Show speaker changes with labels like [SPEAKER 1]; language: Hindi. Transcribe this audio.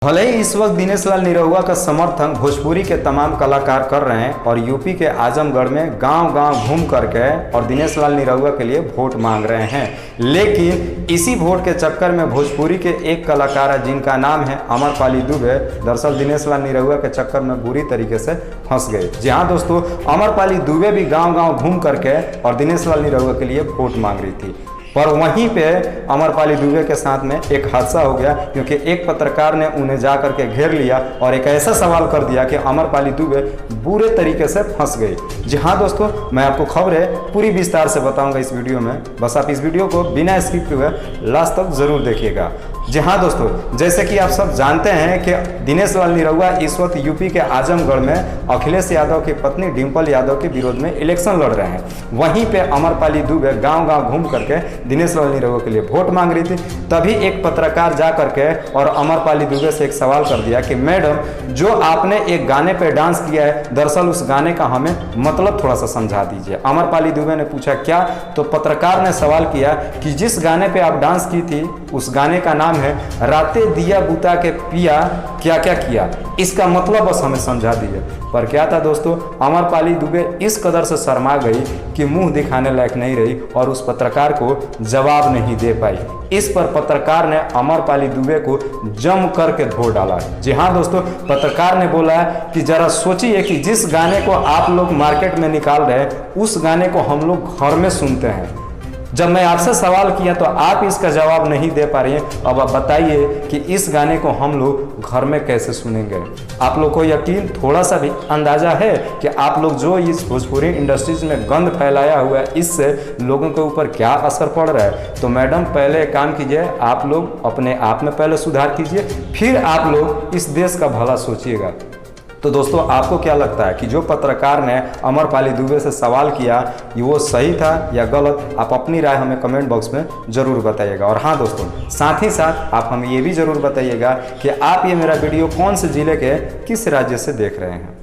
[SPEAKER 1] भले ही इस वक्त दिनेश लाल निरहुआ का समर्थन भोजपुरी के तमाम कलाकार कर रहे हैं और यूपी के आजमगढ़ में गांव-गांव घूम करके और दिनेश लाल निरहुआ के लिए वोट मांग रहे हैं, लेकिन इसी वोट के चक्कर में भोजपुरी के एक कलाकार है जिनका नाम है अमरपाली दुबे, दरअसल दिनेश लाल निरहुआ के चक्कर में बुरी तरीके से फंस गए। जी हाँ दोस्तों, अमरपाली दुबे भी गाँव-गाँव घूम करके और दिनेश लाल निरहुआ के लिए वोट मांग रही थी, पर वहीं पे अमरपाली दुबे के साथ में एक हादसा हो गया, क्योंकि एक पत्रकार ने उन्हें जा करके घेर लिया और एक ऐसा सवाल कर दिया कि अमरपाली दुबे बुरे तरीके से फंस गई। जी हाँ दोस्तों, मैं आपको खबरें पूरी विस्तार से बताऊंगा इस वीडियो में, बस आप इस वीडियो को बिना स्किप हुए लास्ट तक जरूर देखिएगा। जी हाँ दोस्तों, जैसे कि आप सब जानते हैं कि दिनेश लाल निरहुआ इस वक्त यूपी के आजमगढ़ में अखिलेश यादव की पत्नी डिम्पल यादव के विरोध में इलेक्शन लड़ रहे हैं। वहीं पे अमरपाली दुबे गांव-गांव घूम करके दिनेश लाल निरहुआ के लिए वोट मांग रही थी। तभी एक पत्रकार जा करके और अमरपाली दुबे से एक सवाल कर दिया कि मैडम, जो आपने एक गाने पे डांस किया है, दरअसल उस गाने का हमें मतलब थोड़ा सा समझा दीजिए। अमरपाली दुबे ने पूछा क्या, तो पत्रकार ने सवाल किया कि जिस गाने पे आप डांस की थी उस गाने का नाम है रातें दिया बुता के पिया क्या क्या किया, इसका मतलब बस हमें समझा दीजिए। पर क्या था दोस्तों, अमरपाली दुबे इस कदर से शर्मा गई कि मुंह दिखाने लायक नहीं रही और उस पत्रकार को जवाब नहीं दे पाई। इस पर पत्रकार ने अमरपाली दुबे को जम करके धो डाला। जी हाँ दोस्तों, पत्रकार ने बोला कि जरा सोचिए कि जिस गाने को आप लोग मार्केट में निकाल रहे हैं उस गाने को हम लोग घर में सुनते हैं। जब मैं आपसे सवाल किया तो आप इसका जवाब नहीं दे पा रही हैं। अब आप बताइए कि इस गाने को हम लोग घर में कैसे सुनेंगे। आप लोग को यकीन थोड़ा सा भी अंदाजा है कि आप लोग जो इस भोजपुरी इंडस्ट्रीज में गंद फैलाया हुआ है, इससे लोगों के ऊपर क्या असर पड़ रहा है। तो मैडम, पहले एक काम कीजिए, आप लोग अपने आप में पहले सुधार कीजिए, फिर आप लोग इस देश का भला सोचिएगा। तो दोस्तों, आपको क्या लगता है कि जो पत्रकार ने अमरपाली दुबे से सवाल किया कि वो सही था या गलत? आप अपनी राय हमें कमेंट बॉक्स में ज़रूर बताइएगा। और हाँ दोस्तों, साथ ही साथ आप हमें ये भी ज़रूर बताइएगा कि आप ये मेरा वीडियो कौन से ज़िले के किस राज्य से देख रहे हैं।